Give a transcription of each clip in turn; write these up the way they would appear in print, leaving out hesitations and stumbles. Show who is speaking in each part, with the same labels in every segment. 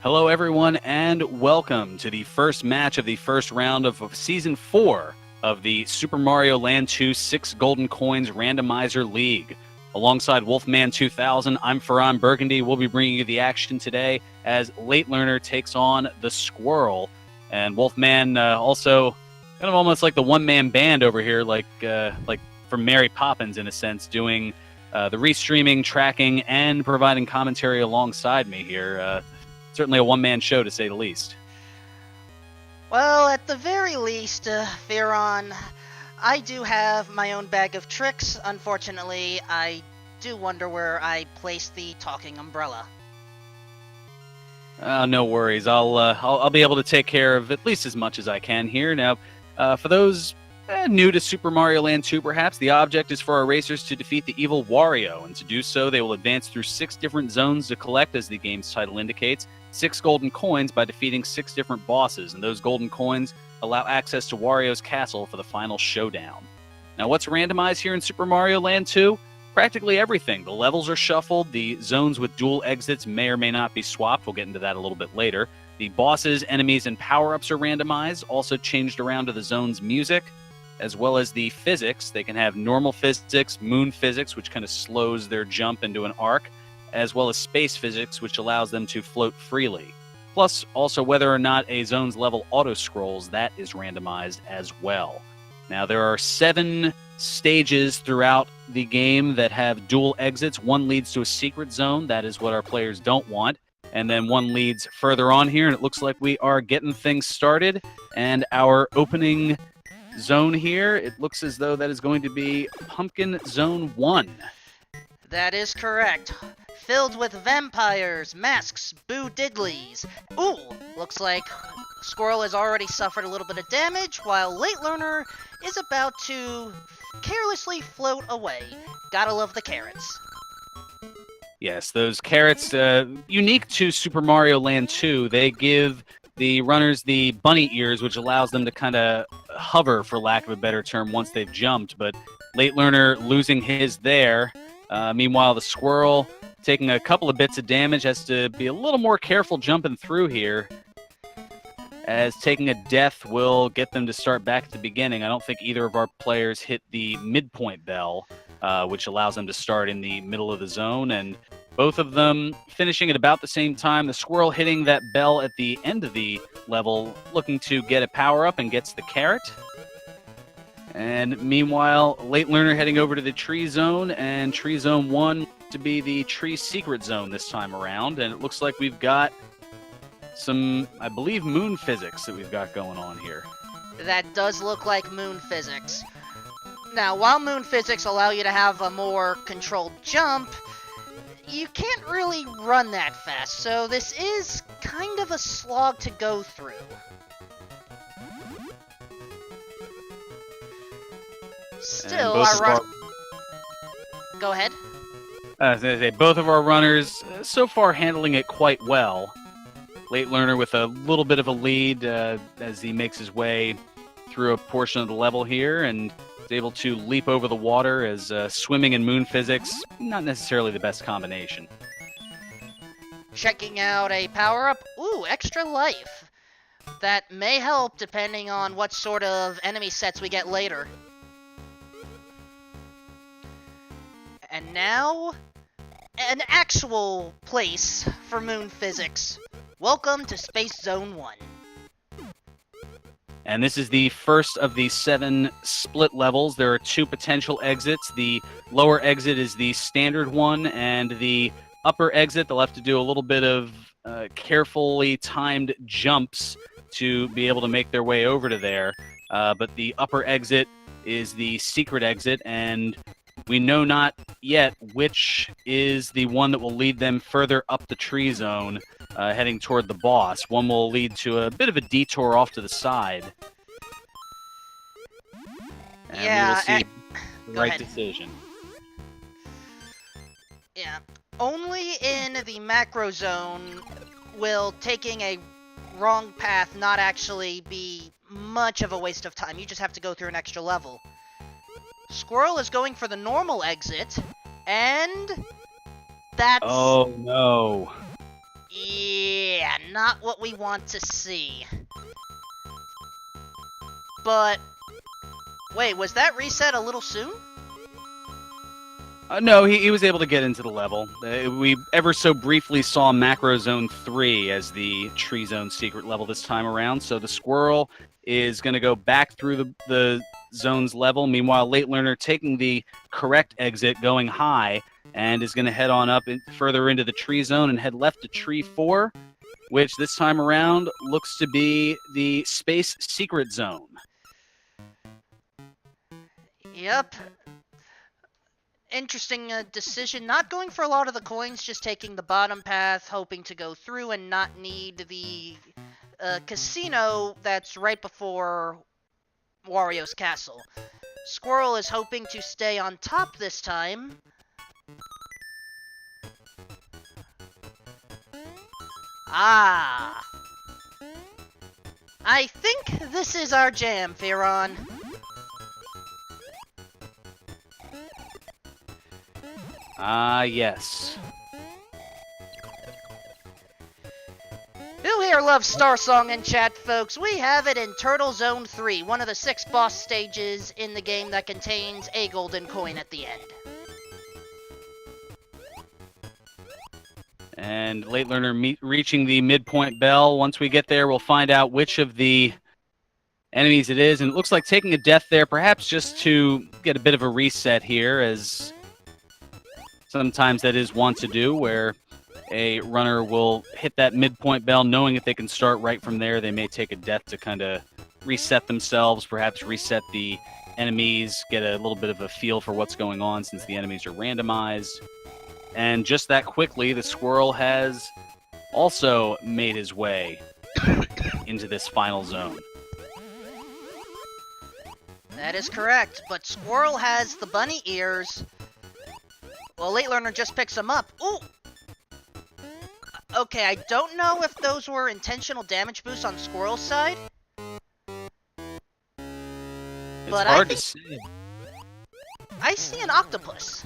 Speaker 1: Hello, everyone, and welcome to the first match of the first round of Season 4 of the Super Mario Land 2 6 Golden Coins Randomizer League. Alongside Wolfman 2000, I'm Farhan Burgundy. We'll be bringing you the action today as LateLearner takes on the Squirrel. And Wolfman also kind of almost like the one-man band over here, like from Mary Poppins in a sense, doing the restreaming, tracking, and providing commentary alongside me here. Certainly a one-man show, to say the least.
Speaker 2: Well, at the very least, Farhan, I do have my own bag of tricks. Unfortunately, I do wonder where I placed the talking umbrella.
Speaker 1: No worries. I'll be able to take care of at least as much as I can here. Now, for those new to Super Mario Land 2, perhaps, the object is for our racers to defeat the evil Wario, and to do so, they will advance through 6 different zones to collect, as the game's title indicates, 6 golden coins by defeating 6 different bosses, and those golden coins allow access to Wario's castle for the final showdown. Now, what's randomized here in Super Mario Land 2? Practically everything. The levels are shuffled, the zones with dual exits may or may not be swapped. We'll get into that a little bit later. The bosses, enemies, and power-ups are randomized, also changed around to the zone's music, as well as the physics. They can have normal physics, moon physics, which kind of slows their jump into an arc, as well as space physics, which allows them to float freely. Plus, also whether or not a zone's level auto-scrolls, that is randomized as well. Now, there are 7 stages throughout the game that have dual exits. One leads to a secret zone. That is what our players don't want. And then one leads further on here, and it looks like we are getting things started. And our opening zone here, it looks as though that is going to be Pumpkin Zone 1.
Speaker 2: That is correct. Filled with vampires, masks, boo diddlies. Ooh, looks like Squirrel has already suffered a little bit of damage, while LateLearner is about to carelessly float away. Gotta love the carrots.
Speaker 1: Yes, those carrots, unique to Super Mario Land 2, they give the runners the bunny ears, which allows them to kind of hover, for lack of a better term, once they've jumped. But LateLearner losing his there. Meanwhile, the Squirrel taking a couple of bits of damage, has to be a little more careful jumping through here, as taking a death will get them to start back at the beginning. I don't think either of our players hit the midpoint bell, which allows them to start in the middle of the zone, and both of them finishing at about the same time. The Squirrel hitting that bell at the end of the level, looking to get a power-up, and gets the carrot. And meanwhile, LateLearner heading over to the tree zone, and tree zone 1 to be the tree secret zone this time around. And it looks like we've got some, I believe, moon physics that we've got going on here.
Speaker 2: That does look like moon physics. Now, while moon physics allow you to have a more controlled jump, you can't really run that fast, so this is kind of a slog to go through. Still, Go ahead.
Speaker 1: Both of our runners so far handling it quite well. LateLearner with a little bit of a lead as he makes his way through a portion of the level here, and is able to leap over the water, as swimming and moon physics, not necessarily the best combination.
Speaker 2: Checking out a power-up. Ooh, extra life. That may help depending on what sort of enemy sets we get later. And now, an actual place for moon physics. Welcome to Space Zone 1.
Speaker 1: And this is the first of the 7 split levels. There are 2 potential exits. The lower exit is the standard one, and the upper exit, they'll have to do a little bit of carefully timed jumps to be able to make their way over to there. But the upper exit is the secret exit, and we know not yet which is the one that will lead them further up the tree zone, heading toward the boss. One will lead to a bit of a detour off to the side. And we will see the right decision.
Speaker 2: Yeah. Only in the macro zone will taking a wrong path not actually be much of a waste of time. You just have to go through an extra level. Squirrel is going for the normal exit, and that's...
Speaker 1: Oh, no.
Speaker 2: Yeah. Yeah, not what we want to see. But, wait, was that reset a little soon?
Speaker 1: No, he was able to get into the level. We ever so briefly saw Macro Zone 3 as the Tree Zone secret level this time around, so the squirrel is going to go back through the zone's level. Meanwhile, LateLearner taking the correct exit, going high, and is going to head on up further into the Tree Zone and head left to Tree 4, which this time around looks to be the Space Secret Zone.
Speaker 2: Yep. Interesting decision. Not going for a lot of the coins, just taking the bottom path, hoping to go through and not need the casino that's right before Wario's castle. Squirrel is hoping to stay on top this time. Ah. I think this is our jam, Fearon.
Speaker 1: Yes.
Speaker 2: Who here loves Star Song in chat, folks? We have it in Turtle Zone 3, one of the 6 boss stages in the game that contains a golden coin at the end.
Speaker 1: And LateLearner reaching the midpoint bell. Once we get there, we'll find out which of the enemies it is. And it looks like taking a death there, perhaps just to get a bit of a reset here, as sometimes that is wont to do, where a runner will hit that midpoint bell knowing if they can start right from there. They may take a death to kind of reset themselves, perhaps reset the enemies, get a little bit of a feel for what's going on since the enemies are randomized. And just that quickly, the squirrel has also made his way into this final zone.
Speaker 2: That is correct, but Squirrel has the bunny ears. Well, LateLearner just picks them up. Ooh! Okay, I don't know if those were intentional damage boosts on Squirrel's side.
Speaker 1: It's
Speaker 2: But
Speaker 1: hard to say.
Speaker 2: I see an octopus.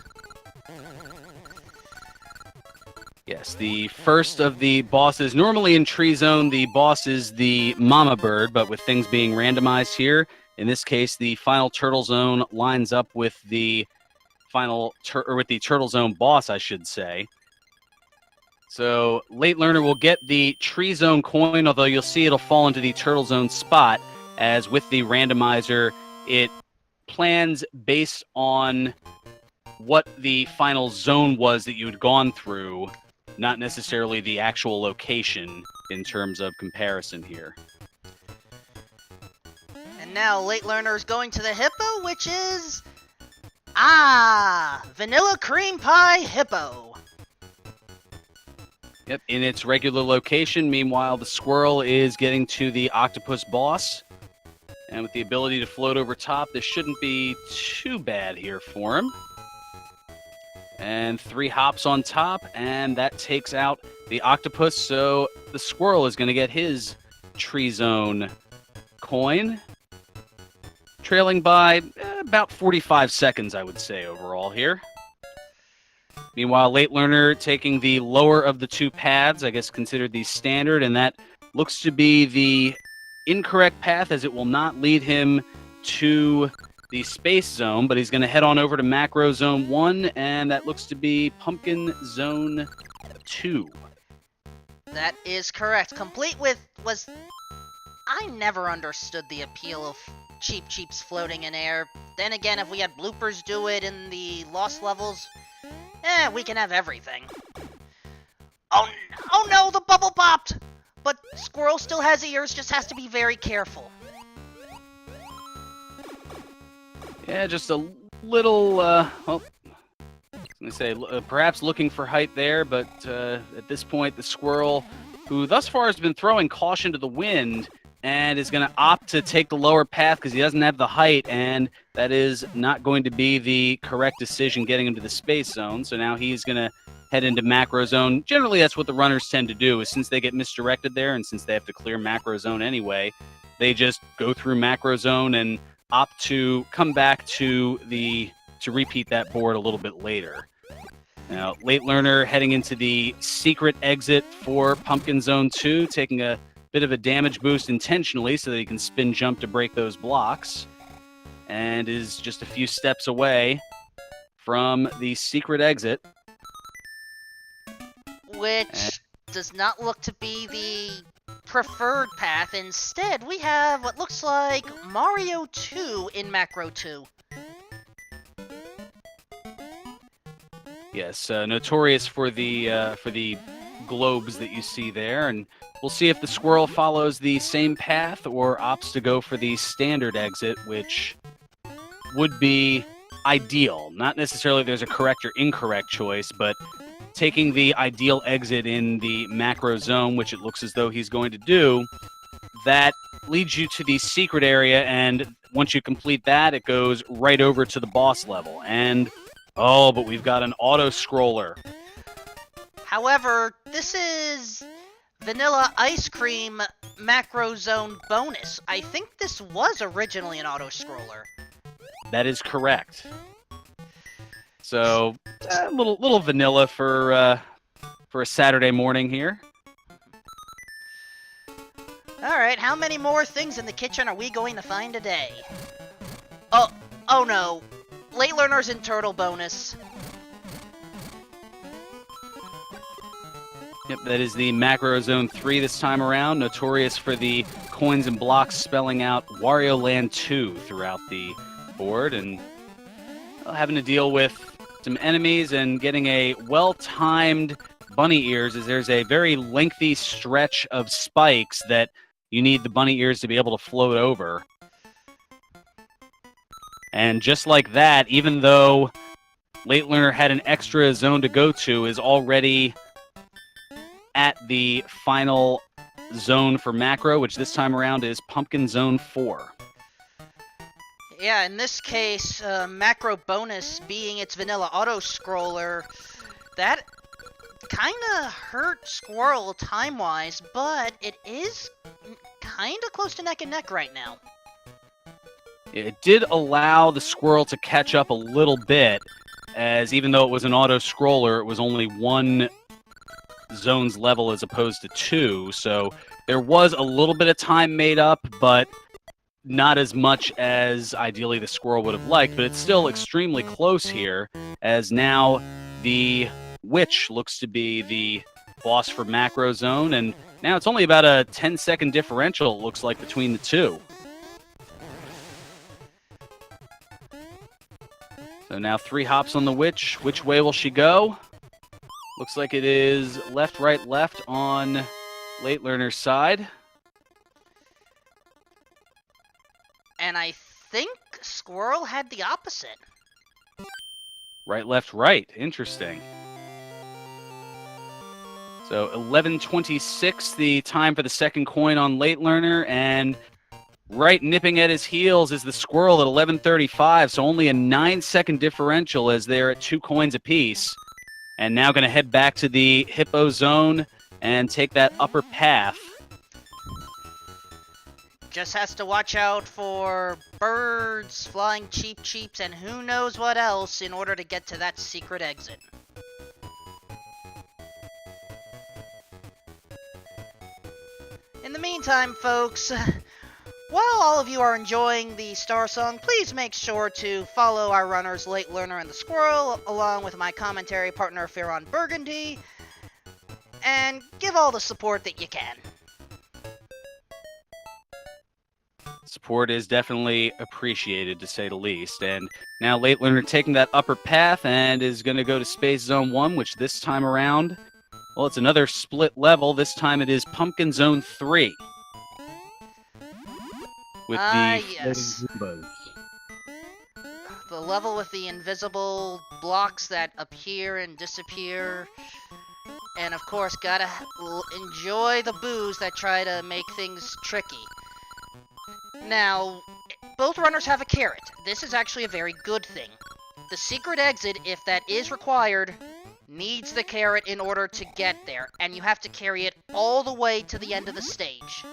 Speaker 1: Yes, the first of the bosses. Normally in Tree Zone, the boss is the mama bird, but with things being randomized here, in this case, the final Turtle Zone lines up with the with the Turtle Zone boss, I should say. So LateLearner will get the Tree Zone coin, although you'll see it'll fall into the Turtle Zone spot, as with the randomizer, it plans based on what the final zone was that you had gone through, not necessarily the actual location in terms of comparison here.
Speaker 2: And now LateLearner is going to the hippo, which is... Vanilla Cream Pie Hippo.
Speaker 1: Yep, in its regular location. Meanwhile, the squirrel is getting to the octopus boss. And with the ability to float over top, this shouldn't be too bad here for him. And 3 hops on top, and that takes out the octopus. So the squirrel is going to get his Tree Zone coin, trailing by about 45 seconds, I would say, overall here. Meanwhile, LateLearner taking the lower of the 2 paths, I guess considered the standard, and that looks to be the incorrect path, as it will not lead him to the Space Zone, but he's going to head on over to Macro Zone 1, and that looks to be Pumpkin Zone 2.
Speaker 2: That is correct. Complete with was... I never understood the appeal of Cheep Cheeps floating in air. Then again, if we had bloopers do it in the Lost levels, we can have everything. Oh no, the bubble popped! But Squirrel still has ears, just has to be very careful.
Speaker 1: Yeah, just a little, I was going to say, perhaps looking for height there, but at this point, the squirrel, who thus far has been throwing caution to the wind, and is going to opt to take the lower path because he doesn't have the height, and that is not going to be the correct decision getting him to the Space Zone. So now he's going to head into Macro Zone. Generally, that's what the runners tend to do, is since they get misdirected there, and since they have to clear Macro Zone anyway, they just go through Macro Zone and opt to come back to repeat that board a little bit later. Now, LateLearner heading into the secret exit for Pumpkin Zone 2, taking a bit of a damage boost intentionally so that he can spin jump to break those blocks, and is just a few steps away from the secret exit.
Speaker 2: Which does not look to be the preferred path. Instead, we have what looks like Mario 2 in Macro 2.
Speaker 1: Yes, notorious for the globes that you see there, and we'll see if the squirrel follows the same path or opts to go for the standard exit, which would be ideal. Not necessarily there's a correct or incorrect choice, but taking the ideal exit in the macro zone, which it looks as though he's going to do, that leads you to the secret area, and once you complete that, it goes right over to the boss level. And oh, but we've got an auto-scroller.
Speaker 2: However, this is Vanilla Ice Cream Macro Zone bonus. I think this was originally an auto-scroller.
Speaker 1: That is correct. So, a little vanilla for a Saturday morning here.
Speaker 2: Alright, how many more things in the kitchen are we going to find today? Oh no. LateLearner's in Turtle bonus.
Speaker 1: Yep, that is the Macro Zone 3 this time around, notorious for the coins and blocks spelling out Wario Land 2 throughout the board, and having to deal with some enemies and getting a well-timed bunny ears, as there's a very lengthy stretch of spikes that you need the bunny ears to be able to float over. And just like that, even though LateLearner had an extra zone to go to, is already at the final zone for Macro, which this time around is Pumpkin Zone 4.
Speaker 2: Yeah, in this case, Macro bonus being its vanilla auto-scroller, that kinda hurt Squirrel time-wise, but it is kinda close to neck and neck right now.
Speaker 1: It did allow the squirrel to catch up a little bit, as even though it was an auto-scroller, it was only one zone's level as opposed to two, so there was a little bit of time made up, but not as much as ideally the squirrel would have liked, but it's still extremely close here, as now the witch looks to be the boss for Macro Zone, and now it's only about a 10-second differential, it looks like, between the two. So now 3 hops on the witch. Which way will she go? Looks like it is left, right, left on LateLearner's side.
Speaker 2: And I think Squirrel had the opposite.
Speaker 1: Right, left, right. Interesting. So 11:26, the time for the second coin on LateLearner, and right nipping at his heels is the squirrel at 11:35, so only a 9-second differential as they're at 2 coins apiece. And now going to head back to the Hippo Zone and take that upper path.
Speaker 2: Just has to watch out for birds, flying cheeps, and who knows what else in order to get to that secret exit. In the meantime, folks, while all of you are enjoying the Star Song, please make sure to follow our runners LateLearner and the Squirrel, along with my commentary partner Fearon Burgundy, and give all the support that you can.
Speaker 1: Support is definitely appreciated, to say the least. And now LateLearner taking that upper path and is going to go to Space Zone 1, which this time around, well, it's another split level. This time it is Pumpkin Zone 3. With the
Speaker 2: yes. The level with the invisible blocks that appear and disappear. And of course, gotta enjoy the boos that try to make things tricky. Now, both runners have a carrot. This is actually a very good thing. The secret exit, if that is required, needs the carrot in order to get there, and you have to carry it all the way to the end of the stage.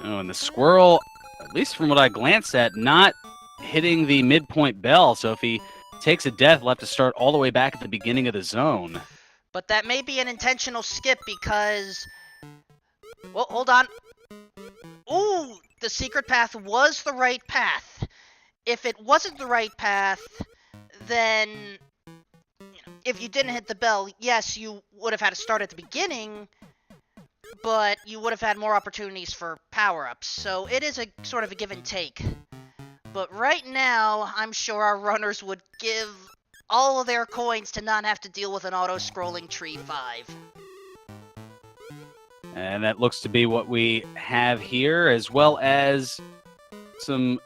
Speaker 1: Oh, and the squirrel, at least from what I glanced at, not hitting the midpoint bell, so if he takes a death, we'll have to start all the way back at the beginning of the zone.
Speaker 2: But that may be an intentional skip because... Well, hold on. Ooh, the secret path was the right path. If it wasn't the right path, then... If you didn't hit the bell, yes, you would have had to start at the beginning, but you would have had more opportunities for power-ups. So it is a sort of a give and take. But right now, I'm sure our runners would give all of their coins to not have to deal with an auto-scrolling tree 5.
Speaker 1: And that looks to be what we have here, as well as some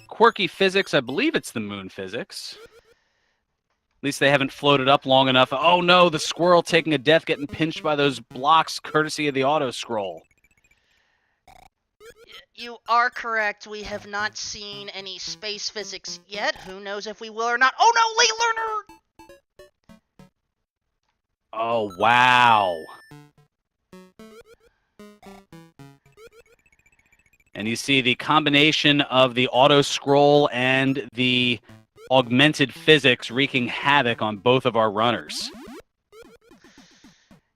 Speaker 1: quirky physics. I believe it's the moon physics. At least they haven't floated up long enough. Oh no, the squirrel taking a death, getting pinched by those blocks, courtesy of the auto-scroll.
Speaker 2: You are correct. We have not seen any space physics yet. Who knows if we will or not. Oh no, LateLearner!
Speaker 1: Oh, wow. And you see the combination of the auto-scroll and the augmented physics wreaking havoc on both of our runners.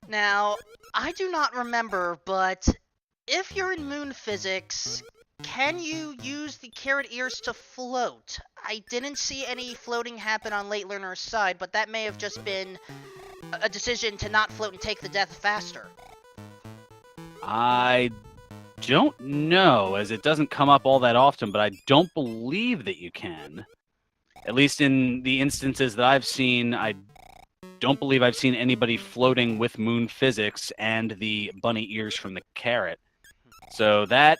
Speaker 2: Now, I do not remember, but if you're in moon physics, can you use the carrot ears to float? I didn't see any floating happen on LateLearner's side, but that may have just been a decision to not float and take the death faster.
Speaker 1: I don't know, as it doesn't come up all that often, but I don't believe that you can. At least in the instances that I've seen, I don't believe I've seen anybody floating with moon physics and the bunny ears from the carrot. So that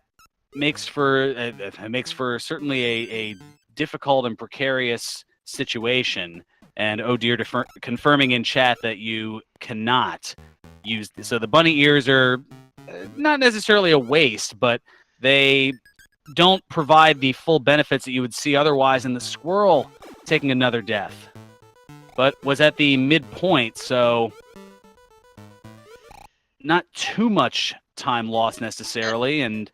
Speaker 1: makes for certainly a difficult and precarious situation. And oh dear, confirming in chat that you cannot use. So the bunny ears are not necessarily a waste, but they don't provide the full benefits that you would see otherwise in the squirrel taking another death. But was at the midpoint, so not too much time lost necessarily, and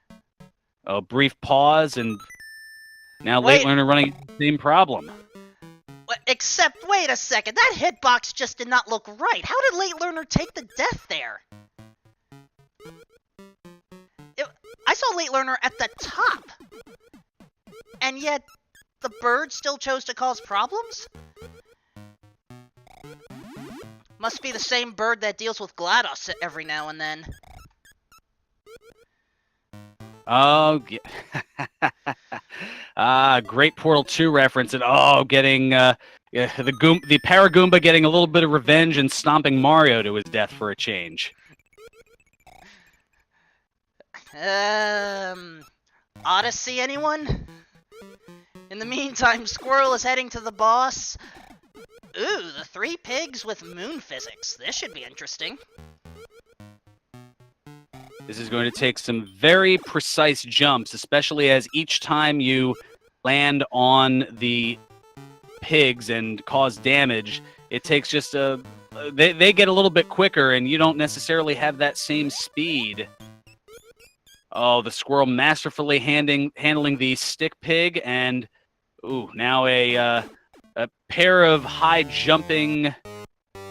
Speaker 1: a brief pause, and now LateLearner running into the same problem.
Speaker 2: Except, wait a second, that hitbox just did not look right. How did LateLearner take the death there? I saw LateLearner at the top, and yet the bird still chose to cause problems? Must be the same bird that deals with GLaDOS every now and then.
Speaker 1: Oh, great Portal 2 reference, and getting the Paragoomba getting a little bit of revenge and stomping Mario to his death for a change.
Speaker 2: Odyssey, anyone? In the meantime, Squirrel is heading to the boss. Ooh, the 3 pigs with moon physics. This should be interesting.
Speaker 1: This is going to take some very precise jumps, especially as each time you land on the pigs and cause damage, it takes just they get a little bit quicker, and you don't necessarily have that same speed. Oh, the squirrel masterfully handling the stick pig, and now a pair of high-jumping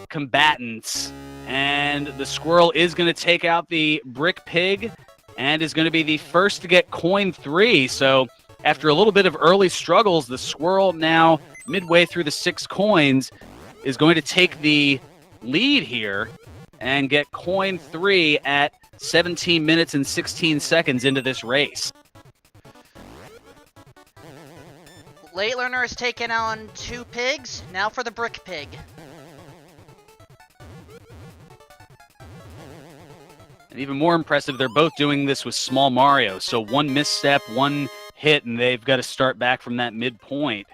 Speaker 1: combatants. And the squirrel is going to take out the brick pig and is going to be the first to get coin 3. So after a little bit of early struggles, the squirrel now, midway through the 6 coins, is going to take the lead here and get coin 3 at 17 minutes and 16 seconds into this race.
Speaker 2: LateLearner has taken on 2 pigs. Now for the brick pig.
Speaker 1: And even more impressive, they're both doing this with small Mario. So one misstep, one hit, and they've got to start back from that midpoint.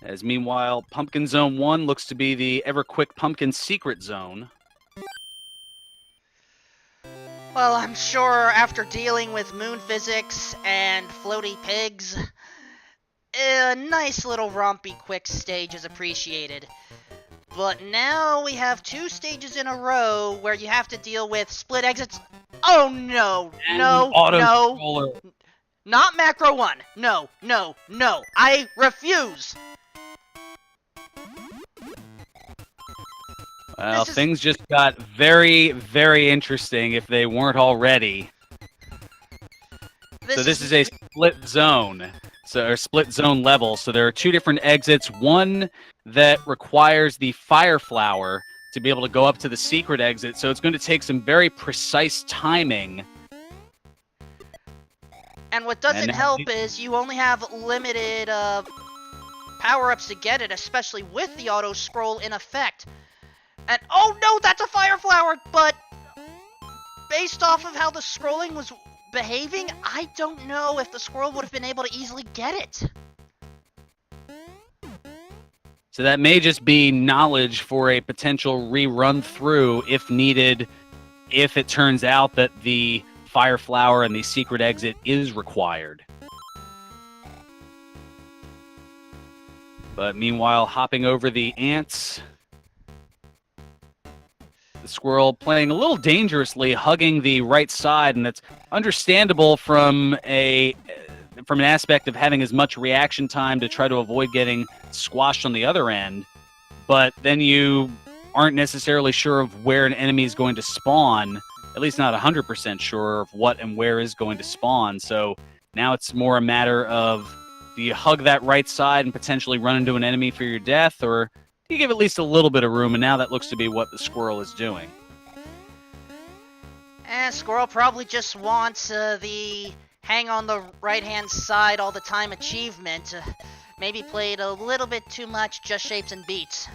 Speaker 1: As meanwhile, Pumpkin Zone 1 looks to be the ever-quick Pumpkin Secret Zone.
Speaker 2: Well, I'm sure after dealing with moon physics and floaty pigs, a nice little rompy quick stage is appreciated. But now we have 2 stages in a row where you have to deal with split exits. Oh no,
Speaker 1: And
Speaker 2: no, no. Not Macro 1. No, no, no. I refuse.
Speaker 1: Well, things just got very, very interesting if they weren't already. So this is a split zone, or split zone level. So there are two different exits. One that requires the fire flower to be able to go up to the secret exit. So it's going to take some very precise timing.
Speaker 2: And what doesn't help is you only have limited power-ups to get it, especially with the auto-scroll in effect. And oh no, that's a fire flower! But based off of how the scrolling was behaving, I don't know if the squirrel would have been able to easily get it.
Speaker 1: So that may just be knowledge for a potential rerun through if needed, if it turns out that the fire flower and the secret exit is required. But meanwhile, hopping over the ants, the squirrel playing a little dangerously, hugging the right side, and that's understandable from an aspect of having as much reaction time to try to avoid getting squashed on the other end. But then you aren't necessarily sure of where an enemy is going to spawn, at least not 100% sure of what and where is going to spawn. So now it's more a matter of, do you hug that right side and potentially run into an enemy for your death, or you give at least a little bit of room, and now that looks to be what the squirrel is doing.
Speaker 2: Squirrel probably just wants the hang on the right-hand side all the time achievement. Maybe played a little bit too much Just Shapes and Beats.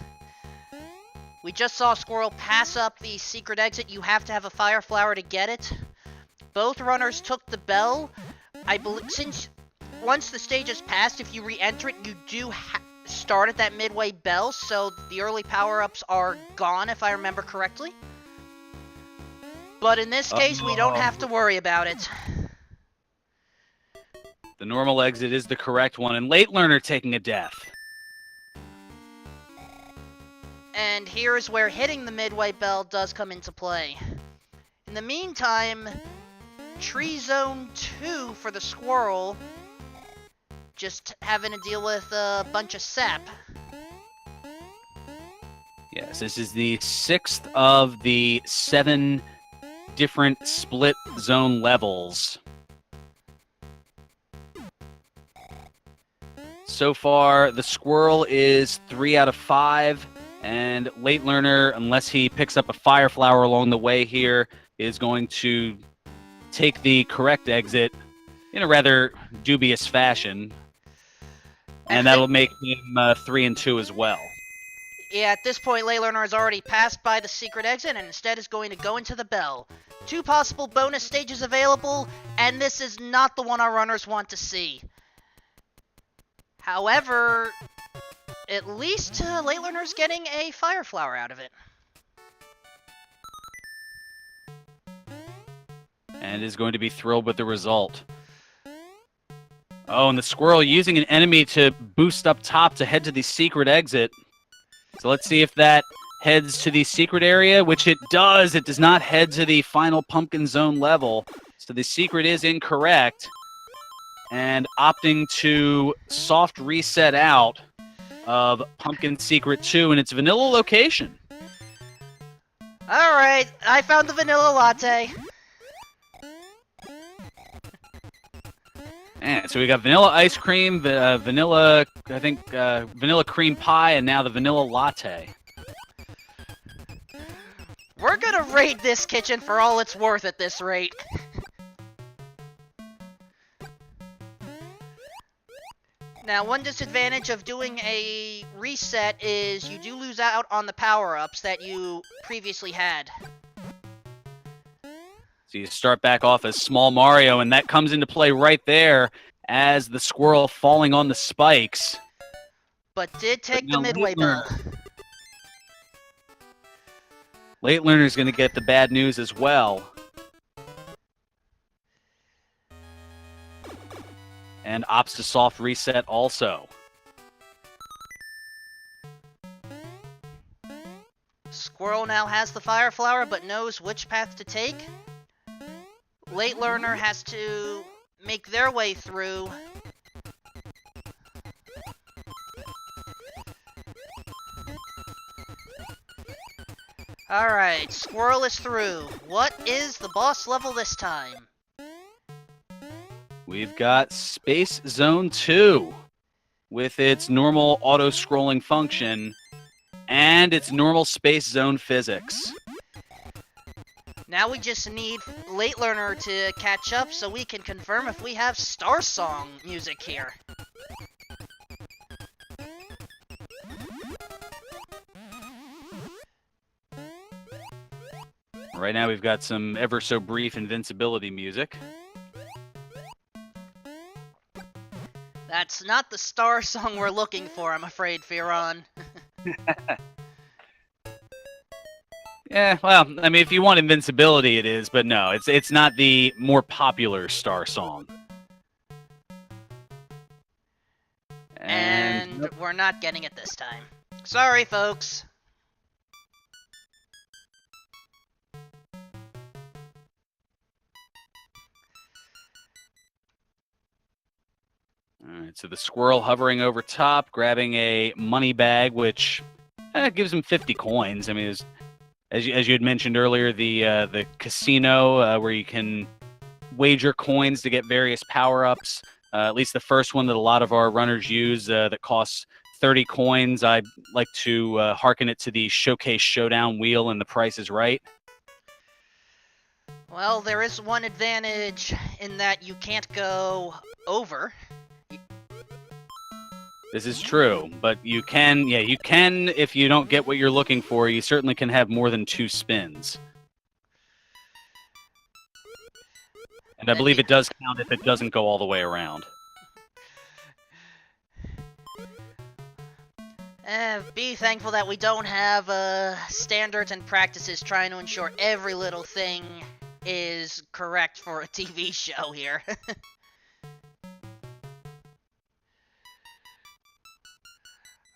Speaker 2: We just saw Squirrel pass up the secret exit. You have to have a fire flower to get it. Both runners took the bell. I believe since once the stage is passed, if you re-enter it, you do start at that midway bell, so the early power-ups are gone, if I remember correctly. But in this case, we don't have to worry about it.
Speaker 1: The normal exit is the correct one, and LateLearner taking a death.
Speaker 2: And here's where hitting the midway bell does come into play. In the meantime, Tree Zone 2 for the squirrel, just having to deal with a bunch of sap.
Speaker 1: Yes, this is the 6th of the 7 different split zone levels. So far, the squirrel is 3 out of 5, and LateLearner, unless he picks up a fire flower along the way here, is going to take the correct exit in a rather dubious fashion. And that'll make him 3 and 2 as well.
Speaker 2: Yeah, at this point, LateLearner has already passed by the secret exit and instead is going to go into the bell. 2 possible bonus stages available, and this is not the one our runners want to see. However, at least LateLearner's getting a fire flower out of it.
Speaker 1: And is going to be thrilled with the result. Oh, and the squirrel using an enemy to boost up top to head to the secret exit. So let's see if that heads to the secret area, which it does. It does not head to the final pumpkin zone level. So the secret is incorrect. And opting to soft reset out of Pumpkin Secret 2 in its vanilla location.
Speaker 2: Alright, I found the vanilla latte.
Speaker 1: And so we got vanilla ice cream, vanilla, I think, vanilla cream pie, and now the vanilla latte.
Speaker 2: We're gonna raid this kitchen for all it's worth at this rate. Now, one disadvantage of doing a reset is you do lose out on the power-ups that you previously had.
Speaker 1: So you start back off as Small Mario, and that comes into play right there as the squirrel falling on the spikes.
Speaker 2: But did take the midway bell.
Speaker 1: LateLearner's going to get the bad news as well. And opts to soft reset also.
Speaker 2: Squirrel now has the fire flower, but knows which path to take. LateLearner has to make their way through. Alright, Squirrel is through. What is the boss level this time?
Speaker 1: We've got Space Zone 2 with its normal auto-scrolling function and its normal Space Zone physics.
Speaker 2: Now we just need LateLearner to catch up so we can confirm if we have Star Song music here.
Speaker 1: Right now we've got some ever so brief invincibility music.
Speaker 2: That's not the Star Song we're looking for, I'm afraid, Firon.
Speaker 1: Yeah, well, I mean, if you want invincibility, it is, but no, it's not the more popular Star Song.
Speaker 2: And we're not getting it this time. Sorry, folks.
Speaker 1: All right, so the squirrel hovering over top, grabbing a money bag, which gives him 50 coins. I mean, as you had mentioned earlier, the casino where you can wager coins to get various power-ups. At least the first one that a lot of our runners use that costs 30 coins. I like to hearken it to the Showcase Showdown wheel and The Price is Right.
Speaker 2: Well, there is one advantage in that you can't go over.
Speaker 1: This is true, but you can, if you don't get what you're looking for, you certainly can have more than 2 spins. And I believe it does count if it doesn't go all the way around.
Speaker 2: Be thankful that we don't have standards and practices trying to ensure every little thing is correct for a TV show here.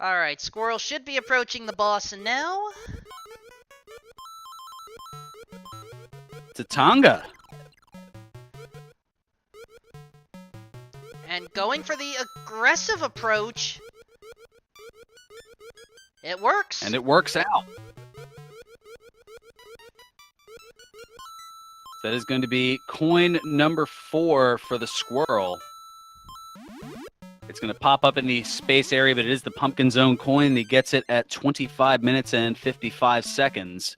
Speaker 2: Alright, Squirrel should be approaching the boss now.
Speaker 1: Tatanga.
Speaker 2: And going for the aggressive approach. It works.
Speaker 1: And it works out. That is going to be coin number 4 for the squirrel. It's going to pop up in the space area, but it is the Pumpkin Zone coin. He gets it at 25 minutes and 55 seconds.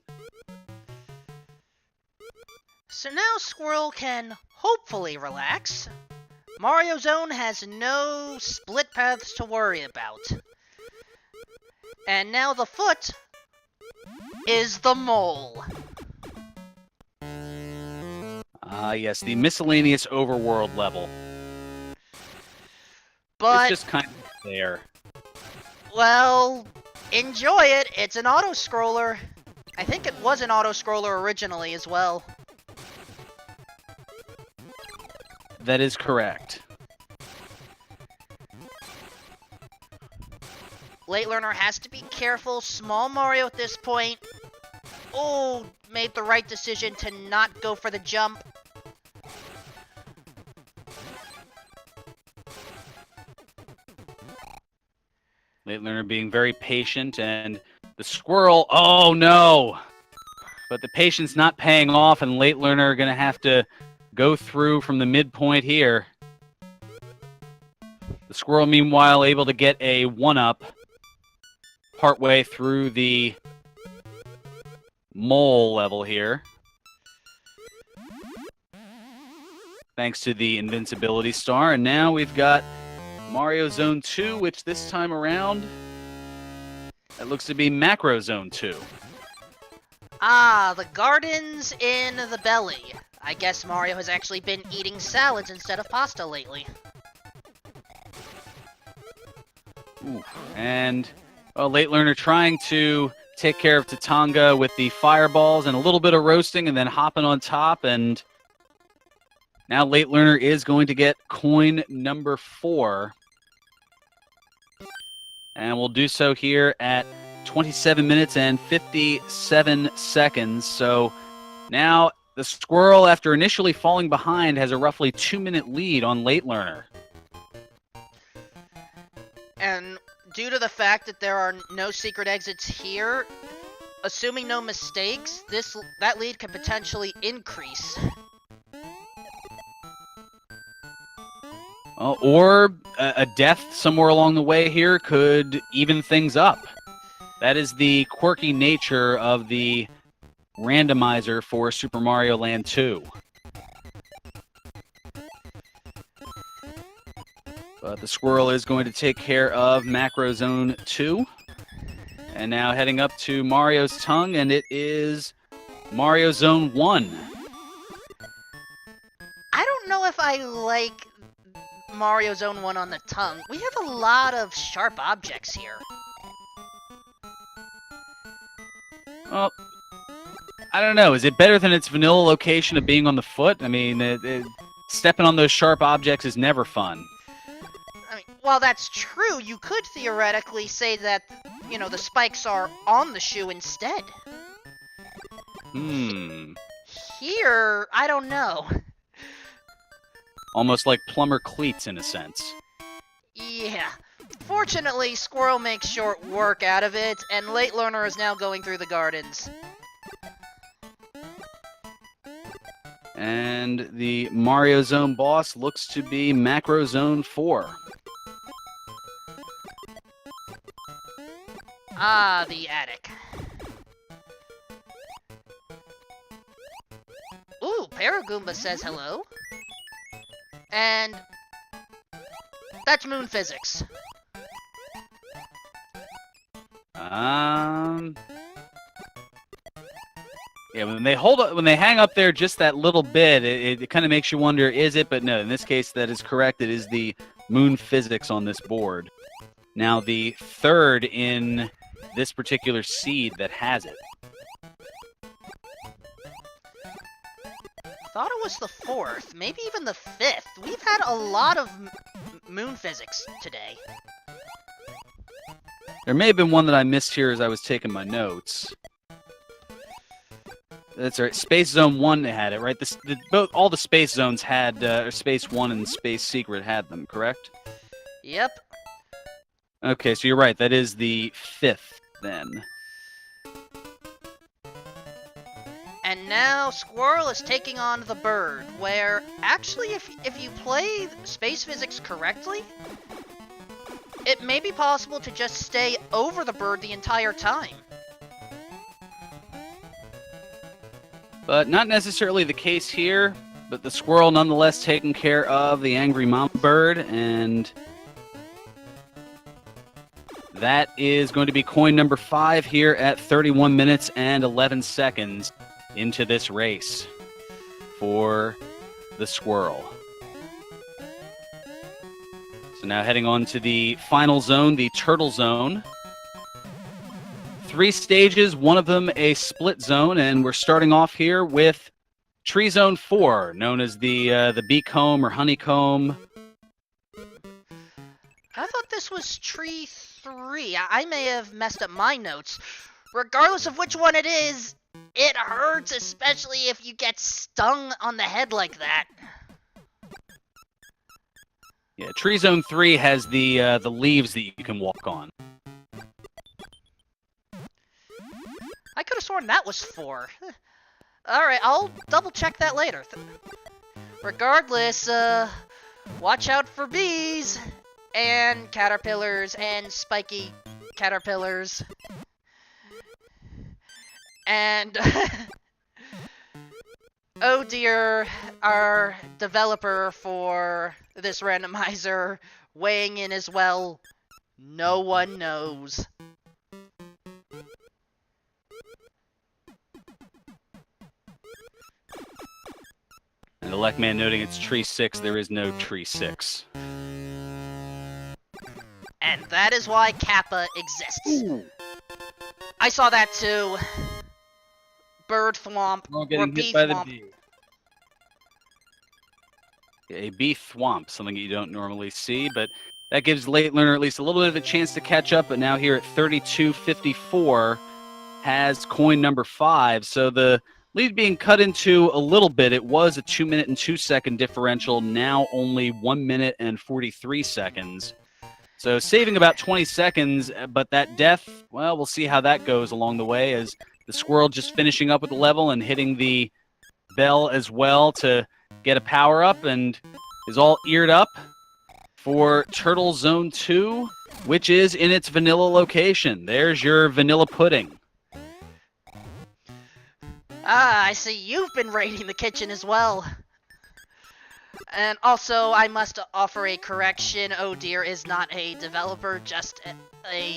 Speaker 2: So now Squirrel can hopefully relax. Mario Zone has no split paths to worry about. And now the foot is the mole.
Speaker 1: Ah, yes, the miscellaneous overworld level.
Speaker 2: But,
Speaker 1: it's just kind of there.
Speaker 2: well, enjoy it. It's an auto-scroller. I think it was an auto-scroller originally as well.
Speaker 1: That is correct.
Speaker 2: LateLearner has to be careful. Small Mario at this point. Oh, made the right decision to not go for the jump.
Speaker 1: LateLearner being very patient, and the squirrel, oh no! But the patience not paying off, and LateLearner going to have to go through from the midpoint here. The squirrel, meanwhile, able to get a 1-up partway through the mole level here. Thanks to the invincibility star, and now we've got Mario Zone 2, which this time around, that looks to be Macro Zone 2.
Speaker 2: Ah, the gardens in the belly. I guess Mario has actually been eating salads instead of pasta lately.
Speaker 1: Ooh. And LateLearner trying to take care of Tatanga with the fireballs and a little bit of roasting and then hopping on top. And now LateLearner is going to get coin number 4. And we'll do so here at 27 minutes and 57 seconds. So now the squirrel, after initially falling behind, has a roughly 2-minute lead on LateLearner.
Speaker 2: And due to the fact that there are no secret exits here, assuming no mistakes, that lead could potentially increase.
Speaker 1: Or a death somewhere along the way here could even things up. That is the quirky nature of the randomizer for Super Mario Land 2. But the squirrel is going to take care of Macro Zone 2. And now heading up to Mario's tongue, and it is Mario Zone 1.
Speaker 2: I don't know if I like Mario Zone 1 on the tongue. We have a lot of sharp objects here.
Speaker 1: Well, I don't know. Is it better than its vanilla location of being on the foot? I mean, stepping on those sharp objects is never fun.
Speaker 2: I mean, while that's true, you could theoretically say that, you know, the spikes are on the shoe instead. Here, I don't know.
Speaker 1: Almost like plumber cleats in a sense.
Speaker 2: Yeah. Fortunately, Squirrel makes short work out of it, and LateLearner is now going through the gardens.
Speaker 1: And the Mario Zone boss looks to be Macro Zone 4.
Speaker 2: Ah, the attic. Ooh, Paragoomba says hello. And that's moon physics.
Speaker 1: Yeah, when they hang up there just that little bit, it kind of makes you wonder, is it? But no, in this case, that is correct. It is the moon physics on this board. Now, the third in this particular seed that has it.
Speaker 2: Thought it was the fourth, maybe even the fifth. We've had a lot of moon physics today.
Speaker 1: There may have been one that I missed here as I was taking my notes. That's right. Space Zone 1 had it, right? All the Space Zones had, Space 1 and Space Secret had them, correct?
Speaker 2: Yep.
Speaker 1: Okay, so you're right. That is the fifth, then.
Speaker 2: And now Squirrel is taking on the bird, where, actually, if you play space physics correctly, it may be possible to just stay over the bird the entire time.
Speaker 1: But not necessarily the case here, but the squirrel nonetheless taking care of the angry mama bird, and that is going to be coin number 5 here at 31 minutes and 11 seconds into this race for the squirrel. So now heading on to the final zone, the turtle zone. 3 stages, one of them a split zone, and we're starting off here with Tree Zone 4, known as the beacomb or honeycomb.
Speaker 2: I thought this was Tree 3. I may have messed up my notes. Regardless of which one it is, it hurts, especially if you get stung on the head like that.
Speaker 1: Yeah, Tree Zone 3 has the leaves that you can walk on.
Speaker 2: I could have sworn that was 4. Alright, I'll double check that later. Regardless, watch out for bees, and caterpillars, and spiky caterpillars. And, oh dear, our developer for this randomizer weighing in as well. No one knows.
Speaker 1: And the Leckman noting it's Tree 6, there is no Tree 6.
Speaker 2: And that is why Kappa exists. Ooh. I saw that too. Bird thwomp, or bee thwomp.
Speaker 1: A bee thwomp, something you don't normally see, but that gives LateLearner at least a little bit of a chance to catch up, but now here at 32.54 has coin number 5, so the Lead being cut into a little bit. It was a 2-minute and 2-second differential, now only 1 minute and 43 seconds. So saving about 20 seconds, but that death, well, we'll see how that goes along the way as the squirrel just finishing up with the level and hitting the bell as well to get a power up and is all eared up for Turtle Zone 2, which is in its vanilla location. There's your vanilla pudding.
Speaker 2: Ah, I see you've been raiding the kitchen as well. And also, I must offer a correction. Oh dear is not a developer, just a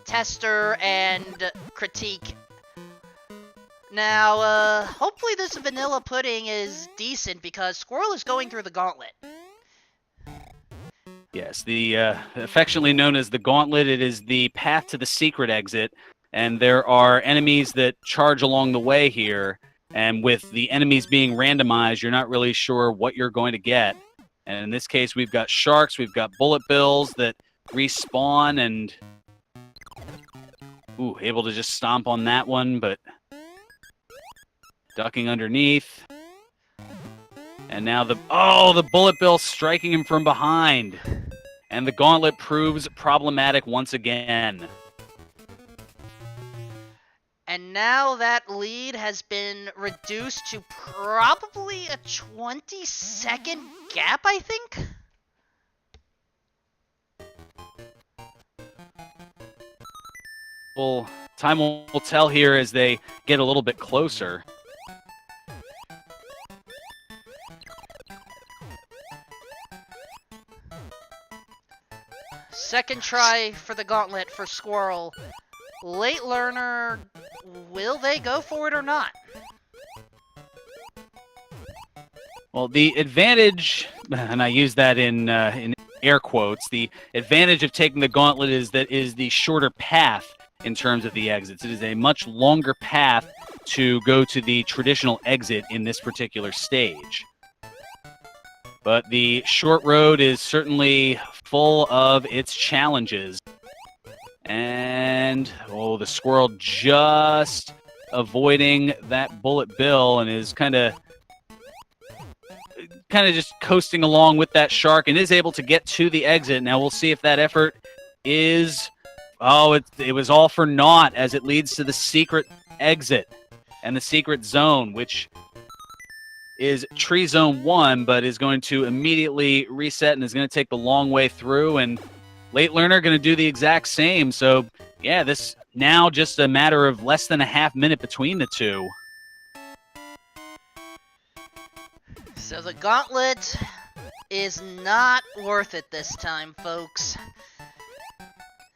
Speaker 2: tester and critique. Now, hopefully this vanilla pudding is decent because Squirrel is going through the gauntlet.
Speaker 1: Yes, the affectionately known as the Gauntlet. It is the path to the secret exit, and there are enemies that charge along the way here. And with the enemies being randomized, you're not really sure what you're going to get. And in this case, we've got sharks, we've got bullet bills that respawn, and able to just stomp on that one, but ducking underneath. And now the bullet bill striking him from behind. And the gauntlet proves problematic once again.
Speaker 2: And now that lead has been reduced to probably a 20-second gap, I think?
Speaker 1: Well, time will tell here as they get a little bit closer.
Speaker 2: Second try for the gauntlet for Squirrel. LateLearner, will they go for it or not?
Speaker 1: Well, the advantage, and I use that in air quotes, the advantage of taking the gauntlet is that it is the shorter path in terms of the exits. It is a much longer path to go to the traditional exit in this particular stage. But the short road is certainly full of its challenges. And, the squirrel just avoiding that bullet bill and is kind of just coasting along with that shark and is able to get to the exit. Now we'll see if that effort is... it was all for naught as it leads to the secret exit and the secret zone, which is Tree Zone 1, but is going to immediately reset and is going to take the long way through, and LateLearner going to do the exact same. So, yeah, this now just a matter of less than a half minute between the two.
Speaker 2: So the gauntlet is not worth it this time, folks.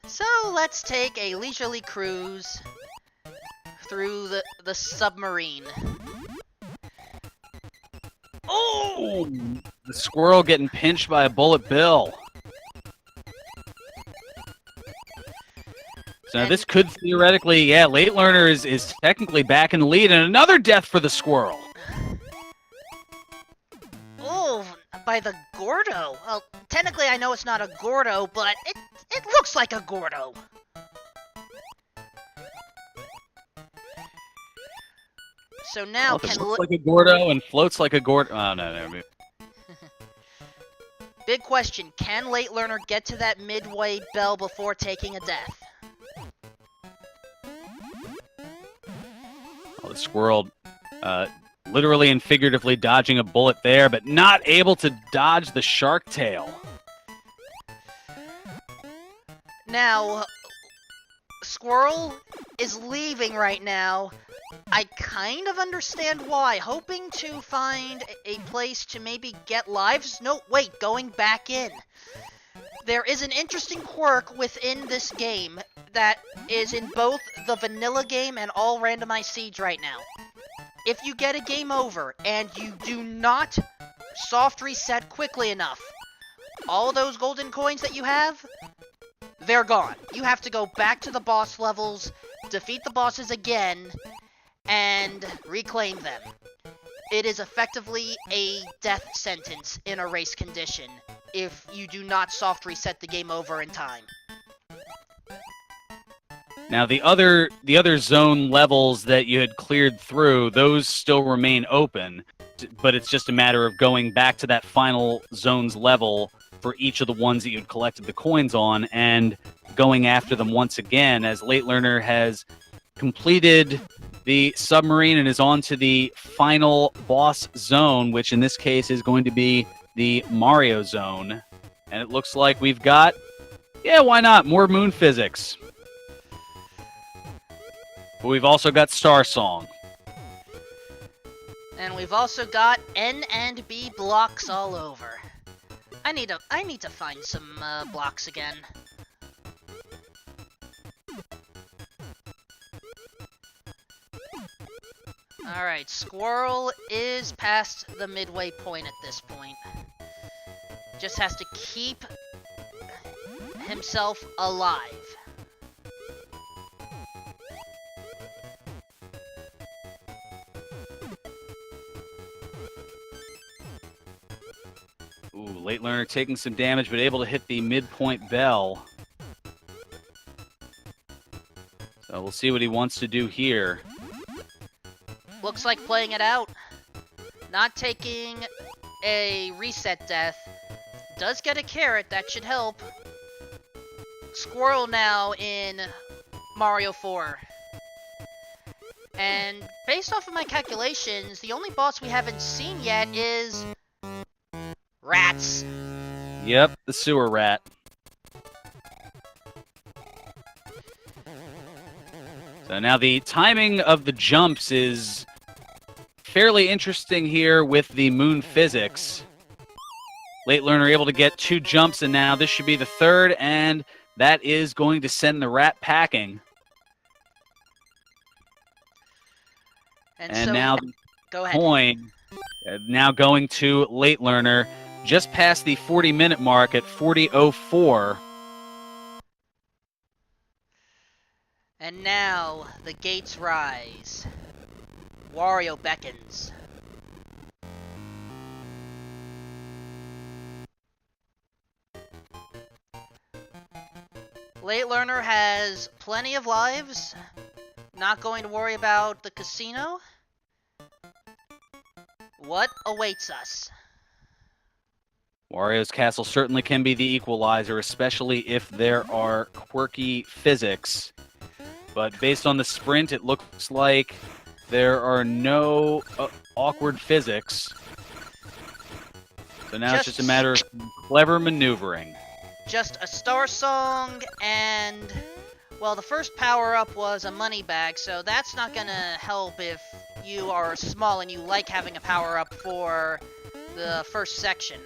Speaker 2: So let's take a leisurely cruise through the submarine.
Speaker 1: Oh! The squirrel getting pinched by a bullet bill. So now this could theoretically, LateLearner is technically back in the lead, and another death for the squirrel.
Speaker 2: Oh, by the Gordo. Well, technically I know it's not a Gordo, but it looks like a Gordo. So now
Speaker 1: It looks like a Gordo and floats like a Gordo. Oh, no.
Speaker 2: Big question, can LateLearner get to that midway bell before taking a death?
Speaker 1: The squirrel literally and figuratively dodging a bullet there, but not able to dodge the shark tail.
Speaker 2: Now, Squirrel is leaving right now. I kind of understand why. Hoping to find a place to maybe get lives? No, wait, going back in. There is an interesting quirk within this game that is in both the vanilla game and all randomized siege right now. If you get a game over and you do not soft reset quickly enough, all those golden coins that you have, they're gone. You have to go back to the boss levels, defeat the bosses again, and reclaim them. It is effectively a death sentence in a race condition if you do not soft reset the game over in time.
Speaker 1: Now, the other zone levels that you had cleared through, those still remain open, but it's just a matter of going back to that final zone's level for each of the ones that you'd collected the coins on and going after them once again, as LateLearner has completed the submarine and is on to the final boss zone, which in this case is going to be the Mario zone. And it looks like we've got, yeah, why not, more moon physics. But we've also got Star Song.
Speaker 2: And we've also got N and B blocks all over. I need to find some blocks again. Alright, Squirrel is past the midway point at this point. Just has to keep himself alive.
Speaker 1: Ooh, LateLearner taking some damage, but able to hit the midpoint bell. So we'll see what he wants to do here.
Speaker 2: Looks like playing it out. Not taking a reset death. Does get a carrot, that should help. Squirrel now in Mario 4. And based off of my calculations, the only boss we haven't seen yet is rats.
Speaker 1: Yep, the sewer rat. So now the timing of the jumps is fairly interesting here with the moon physics. LateLearner able to get 2 jumps, and now this should be the 3rd, and that is going to send the rat packing.
Speaker 2: And
Speaker 1: And
Speaker 2: so
Speaker 1: now
Speaker 2: go ahead.
Speaker 1: coin now going to LateLearner, just past the 40-minute mark at 40:04.
Speaker 2: And now the gates rise. Wario beckons. LateLearner has plenty of lives. Not going to worry about the casino. What awaits us?
Speaker 1: Wario's Castle certainly can be the equalizer, especially if there are quirky physics. But based on the sprint, it looks like there are no awkward physics. So now it's just a matter of clever maneuvering.
Speaker 2: Just a star song and, well, the first power-up was a money bag, so that's not gonna help if you are small and you like having a power-up for the first section.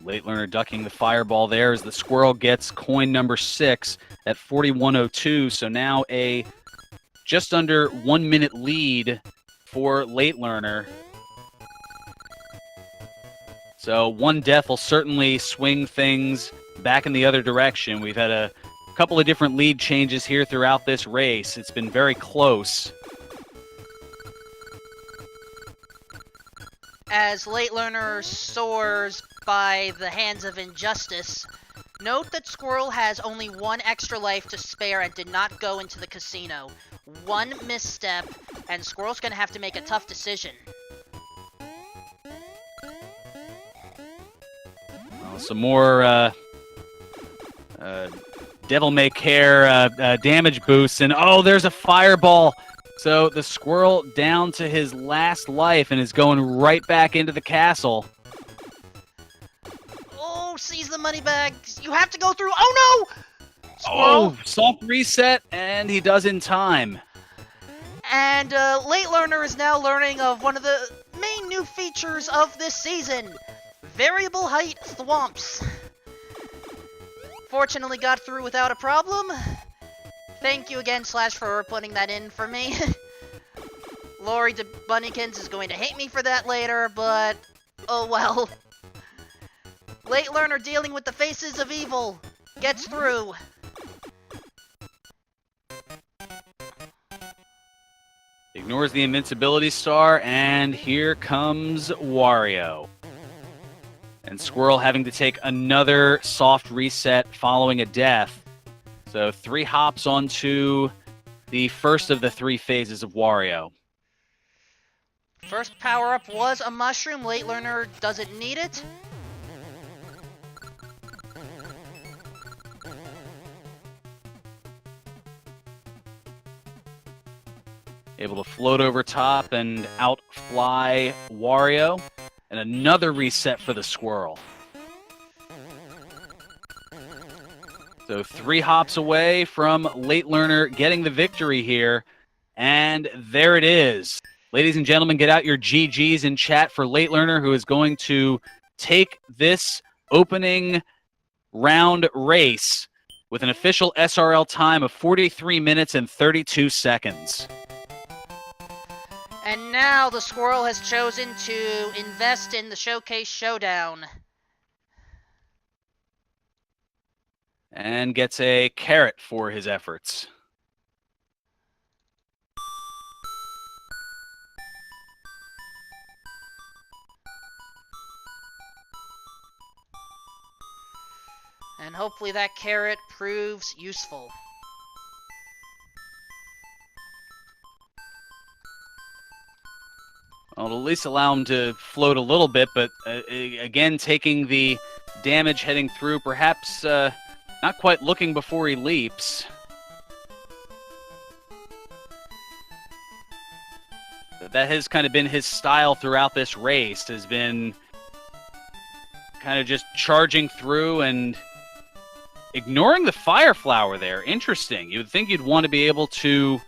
Speaker 1: LateLearner ducking the fireball there as the squirrel gets coin number 6 at 41:02. So now a just under 1 minute lead for LateLearner. So one death will certainly swing things back in the other direction. We've had a couple of different lead changes here throughout this race. It's been very close.
Speaker 2: As LateLearner soars by the hands of injustice, note that Squirrel has only 1 extra life to spare and did not go into the casino. 1 misstep, and Squirrel's gonna have to make a tough decision.
Speaker 1: Well, some more Devil May Care damage boosts, and oh, there's a fireball. So the squirrel down to his last life and is going right back into the castle.
Speaker 2: Oh, seize the money bags. You have to go through. Oh, no! Squirrel.
Speaker 1: Oh, soft reset, and he does in time.
Speaker 2: And LateLearner is now learning of one of the main new features of this season. Variable height thwomps. Fortunately got through without a problem. Thank you again, Slash, for putting that in for me. Lori de Bunnykins is going to hate me for that later, but oh well. LateLearner dealing with the faces of evil. Gets through.
Speaker 1: Ignores the invincibility star, and here comes Wario. And Squirrel having to take another soft reset following a death. So 3 hops onto the first of the 3 phases of Wario.
Speaker 2: First power-up was a mushroom. Late learner doesn't need it.
Speaker 1: Able to float over top and outfly Wario. And another reset for the Squirrel. So 3 hops away from Late Learner getting the victory here. And there it is. Ladies and gentlemen, get out your GGs in chat for Late Learner, who is going to take this opening round race with an official SRL time of 43 minutes and 32 seconds.
Speaker 2: And now the Squirrel has chosen to invest in the Showcase Showdown.
Speaker 1: And gets a carrot for his efforts.
Speaker 2: And hopefully that carrot proves useful.
Speaker 1: Well, it'll at least allow him to float a little bit, but again, taking the damage heading through, perhaps not quite looking before he leaps. But that has kind of been his style throughout this race, has been kind of just charging through and ignoring the fire flower there. Interesting. You would think you'd want to be able to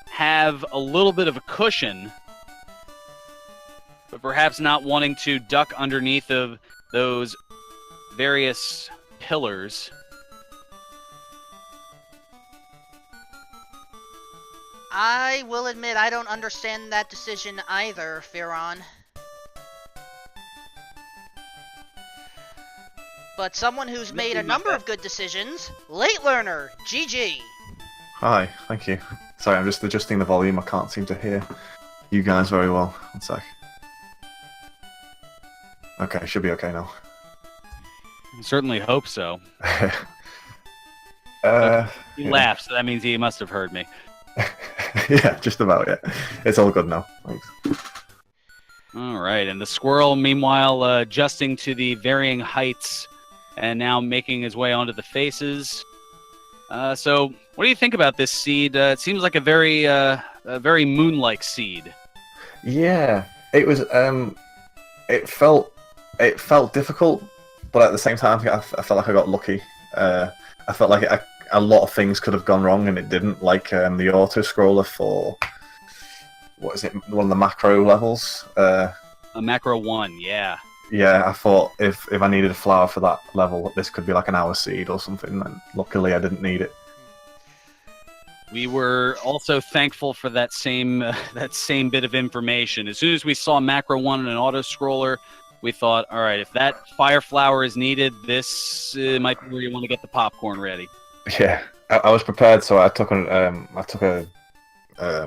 Speaker 1: have a little bit of a cushion, but perhaps not wanting to duck underneath of those various pillars.
Speaker 2: I will admit I don't understand that decision either, Firon. But someone who's made a number of good decisions, Late Learner, GG.
Speaker 3: Hi, thank you. Sorry, I'm just adjusting the volume. I can't seem to hear you guys very well. One sec. Okay, should be okay now.
Speaker 1: Certainly hope so. He laughed, so that means he must have heard me.
Speaker 3: Yeah, just about, yeah. It's all good now. Thanks.
Speaker 1: All right, and the Squirrel, meanwhile, adjusting to the varying heights and now making his way onto the faces. So, what do you think about this seed? It seems like a very moon-like seed.
Speaker 3: Yeah, it was. It felt difficult, but at the same time, I felt like I got lucky. I felt like a lot of things could have gone wrong, and it didn't. Like the auto scroller for what is it? One of the macro levels.
Speaker 1: A macro 1, yeah.
Speaker 3: Yeah, I thought if I needed a flower for that level, this could be like an hour seed or something, and luckily I didn't need it.
Speaker 1: We were also thankful for that same bit of information. As soon as we saw macro 1 and an auto scroller, we thought, all right, if that fire flower is needed, this might be where you want to get the popcorn ready.
Speaker 3: Yeah, I was prepared, so I took a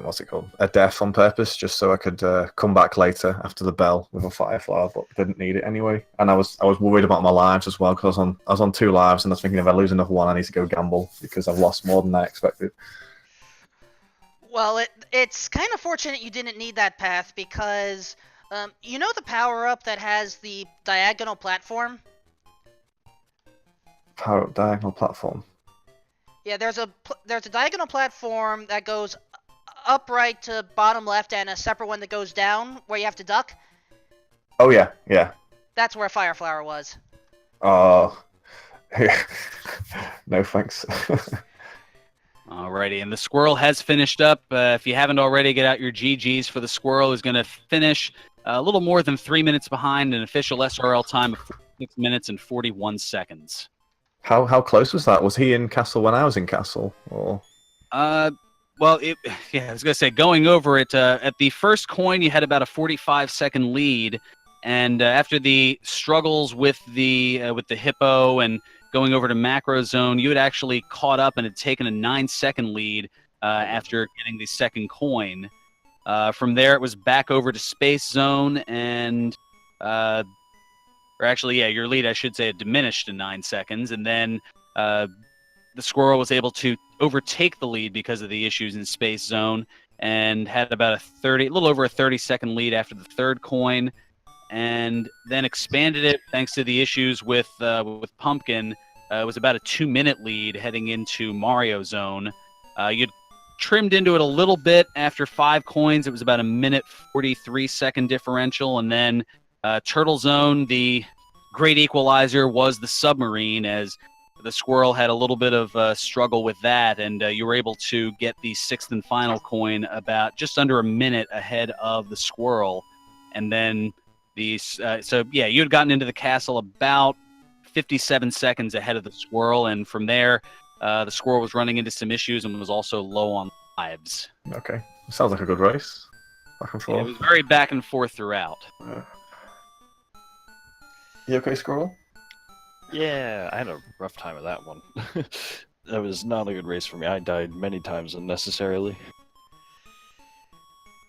Speaker 3: what's it called? A death on purpose, just so I could come back later after the bell with a fire flower, but didn't need it anyway. And I was worried about my lives as well, because I was on 2 lives, and I was thinking if I lose another one, I need to go gamble because I've lost more than I expected.
Speaker 2: Well, it's kind of fortunate you didn't need that path because, you know the power-up that has the diagonal platform?
Speaker 3: Power up diagonal platform.
Speaker 2: Yeah, there's a diagonal platform that goes upright to bottom left and a separate one that goes down where you have to duck.
Speaker 3: Oh yeah, yeah.
Speaker 2: That's where Fire Flower was.
Speaker 3: Oh, no thanks.
Speaker 1: Alrighty, and the Squirrel has finished up. If you haven't already, get out your GGs for the Squirrel, who's going to finish a little more than 3 minutes behind an official SRL time of 6 minutes and 41 seconds.
Speaker 3: How close was that? Was he in Castle when I was in Castle? Or
Speaker 1: well, I was going to say, going over it, at the first coin, you had about a 45-second lead, and after the struggles with the hippo and going over to macro zone, you had actually caught up and had taken a 9-second lead after getting the second coin. From there, it was back over to space zone, and or actually, yeah, your lead, I should say, had diminished to 9 seconds, and then the squirrel was able to overtake the lead because of the issues in Space Zone, and had about a little over a 30-second lead after the third coin, and then expanded it thanks to the issues with Pumpkin. It was about a 2-minute lead heading into Mario Zone. You'd trimmed into it a little bit after 5 coins. It was about a minute 43-second differential, and then Turtle Zone, the great equalizer, was the submarine, as the squirrel had a little bit of struggle with that, and you were able to get the 6th and final coin about just under a minute ahead of the squirrel. And then so yeah, you had gotten into the castle about 57 seconds ahead of the squirrel, and from there, the squirrel was running into some issues and was also low on lives.
Speaker 3: Okay, sounds like a good race. Back and forth.
Speaker 1: Yeah, it was very back and forth throughout.
Speaker 3: You okay, Squirrel?
Speaker 4: Yeah, I had a rough time with that one. That was not a good race for me. I died many times unnecessarily.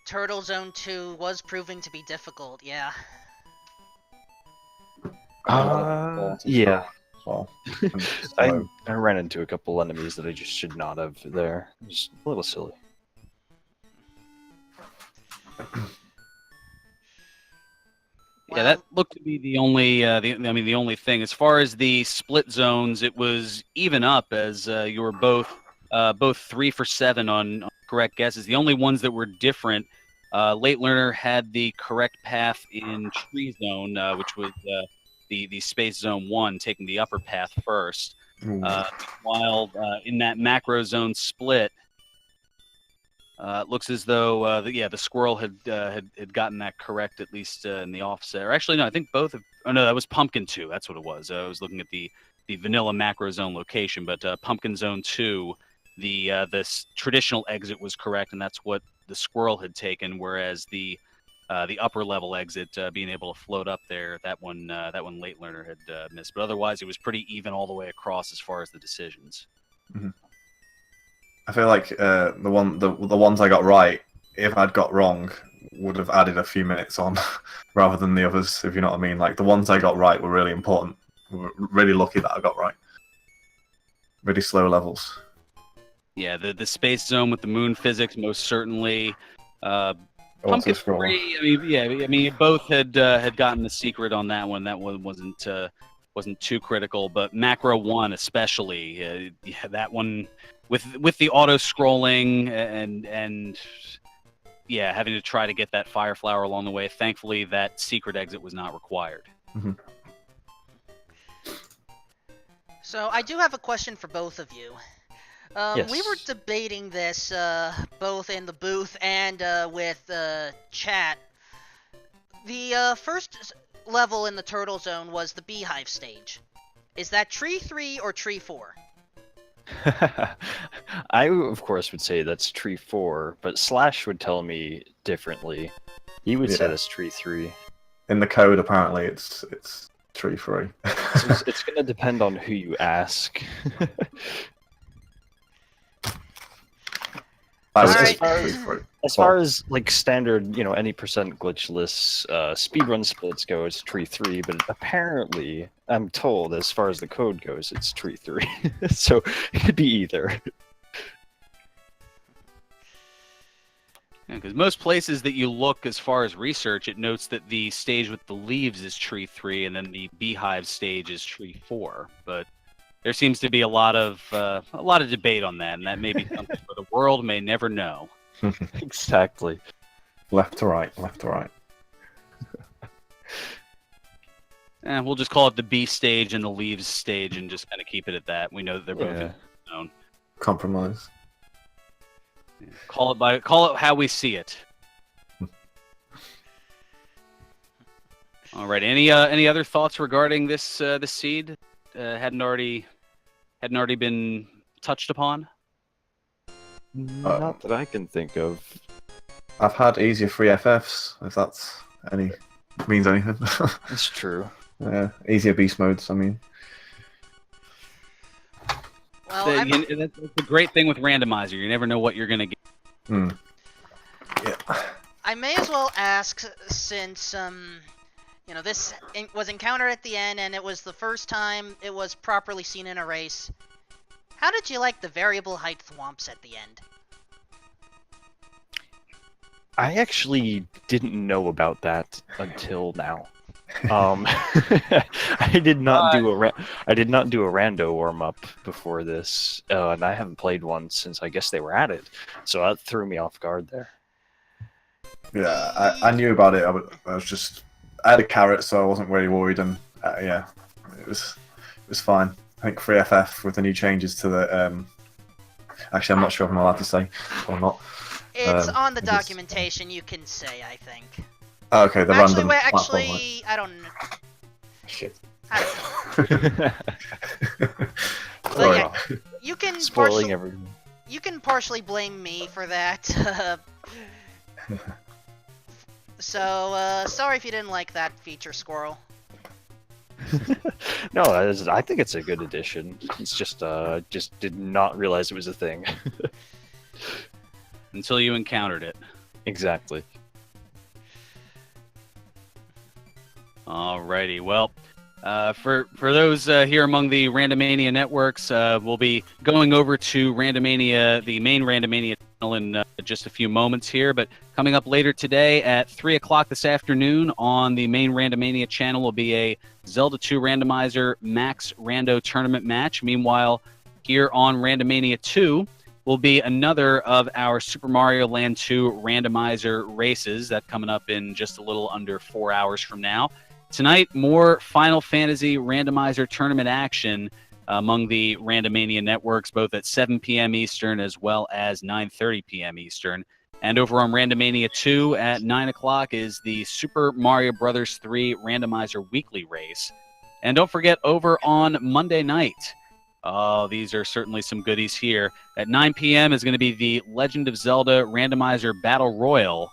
Speaker 2: Turtle Zone 2 was proving to be difficult, yeah.
Speaker 4: Yeah.
Speaker 3: Well,
Speaker 4: I ran into a couple enemies that I just should not have there. It was a little silly.
Speaker 1: Yeah, that looked to be the only, the only thing. As far as the split zones, it was even up, as you were both 3 for 7 on correct guesses. The only ones that were different, LateLearner had the correct path in Tree Zone, which was the Space Zone 1, taking the upper path first. While in that Macro Zone split, it looks as though the squirrel had gotten that correct, at least in the offset. Or actually, no, I think both of. Oh no, that was Pumpkin 2. That's what it was. I was looking at the vanilla Macro Zone location, but Pumpkin Zone 2, this traditional exit was correct, and that's what the squirrel had taken. Whereas the upper level exit, being able to float up there, that one LateLearner had missed. But otherwise, it was pretty even all the way across as far as the decisions.
Speaker 3: Mm-hmm. I feel like the ones I got right, if I'd got wrong, would have added a few minutes on, rather than the others. If you know what I mean. Like the ones I got right were really important. We were really lucky that I got right. Really slow levels.
Speaker 1: Yeah, the Space Zone with the moon physics, most certainly. Pumpkin 3, I mean, both had gotten the secret on that one. That one wasn't too critical, but Macro 1 especially, that one with the auto scrolling and having to try to get that fire flower along the way. Thankfully, that secret exit was not required.
Speaker 3: Mm-hmm.
Speaker 2: So I do have a question for both of you.
Speaker 4: Yes.
Speaker 2: We were debating this both in the booth and with chat. The first level in the Turtle Zone was the Beehive stage. Is that Tree 3 or Tree 4?
Speaker 4: I, of course, would say that's Tree 4, but Slash would tell me differently. He would say that's Tree 3.
Speaker 3: In the code, apparently, it's Tree 3.
Speaker 4: So it's going to depend on who you ask. As far as like standard, any percent glitchless speedrun splits go, it's Tree 3. But apparently, I'm told, as far as the code goes, it's Tree 3. So it could be either.
Speaker 1: Because most places that you look as far as research, it notes that the stage with the leaves is Tree 3, and then the Beehive stage is Tree 4. But there seems to be a lot of debate on that, and that may be something for the world may never know.
Speaker 4: Exactly.
Speaker 3: Left to right, left to right.
Speaker 1: We'll just call it the B stage and the leaves stage, and just kind of keep it at that. We know that they're both known.
Speaker 3: Compromise.
Speaker 1: Call it how we see it. All right. Any other thoughts regarding this seed? Hadn't already been touched upon?
Speaker 4: Not that I can think of.
Speaker 3: I've had easier free FFs, if that's means anything.
Speaker 4: That's true.
Speaker 3: Yeah, easier beast modes, I mean.
Speaker 2: Well,
Speaker 1: that's the great thing with Randomizer. You never know what you're going to get.
Speaker 3: Yeah.
Speaker 2: I may as well ask, since You know, this was encountered at the end, and it was the first time it was properly seen in a race. How did you like the variable height thwomps at the end?
Speaker 4: I actually didn't know about that until now. I did not do a rando warm up before this, and I haven't played one since I guess they were added, so that threw me off guard there.
Speaker 3: Yeah, I knew about it. I had a carrot, so I wasn't really worried, and yeah, it was fine. I think 3FF with the new changes to the actually, I'm not sure if I'm allowed to say or not.
Speaker 2: It's on the documentation. You can say, I think.
Speaker 3: Oh, okay, the
Speaker 2: Actually,
Speaker 3: random.
Speaker 2: wait,
Speaker 3: platform,
Speaker 2: actually, I don't know.
Speaker 3: Shit.
Speaker 2: I don't know. But
Speaker 3: Sorry.
Speaker 2: yeah, you can
Speaker 4: Spoiling everything.
Speaker 2: You can partially blame me for that. So, sorry if you didn't like that feature, Squirrel.
Speaker 4: No, I think it's a good addition. It's just did not realize it was a thing.
Speaker 1: Until you encountered it.
Speaker 4: Exactly.
Speaker 1: Alrighty, well, for those here among the Randomania networks, we'll be going over to Randomania, the main Randomania channel in just a few moments here, but coming up later today at 3 o'clock this afternoon on the main Randomania channel will be a Zelda 2 Randomizer Max Rando tournament match. Meanwhile, here on Randomania 2 will be another of our Super Mario Land 2 Randomizer races that coming up in just a little under 4 hours from now. Tonight, more Final Fantasy Randomizer tournament action among the Randomania networks, both at 7 p.m. Eastern as well as 9:30 p.m. Eastern. And over on Randomania 2 at 9 o'clock is the Super Mario Bros. 3 Randomizer Weekly Race. And don't forget, over on Monday night, oh, these are certainly some goodies here. At 9 p.m. is going to be the Legend of Zelda Randomizer Battle Royale.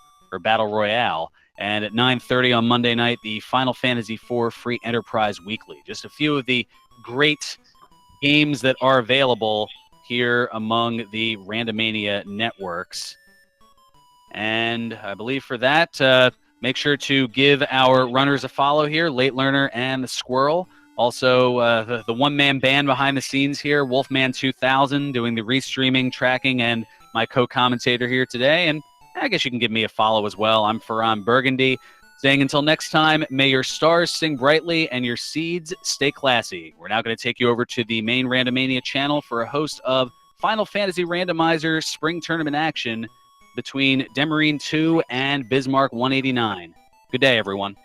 Speaker 1: And at 9:30 on Monday night, the Final Fantasy IV Free Enterprise Weekly. Just a few of the great games that are available here among the Randomania networks. And I believe for that, make sure to give our runners a follow here, LateLearner and the Squirrel. Also, the one-man band behind the scenes here, Wolfman2000, doing the restreaming, tracking, and my co-commentator here today. And I guess you can give me a follow as well. I'm Ferran Burgundy, saying until next time, may your stars sing brightly and your seeds stay classy. We're now going to take you over to the main Randomania channel for a host of Final Fantasy Randomizer Spring Tournament action between Demarine 2 and Bismarck 189. Good day, everyone.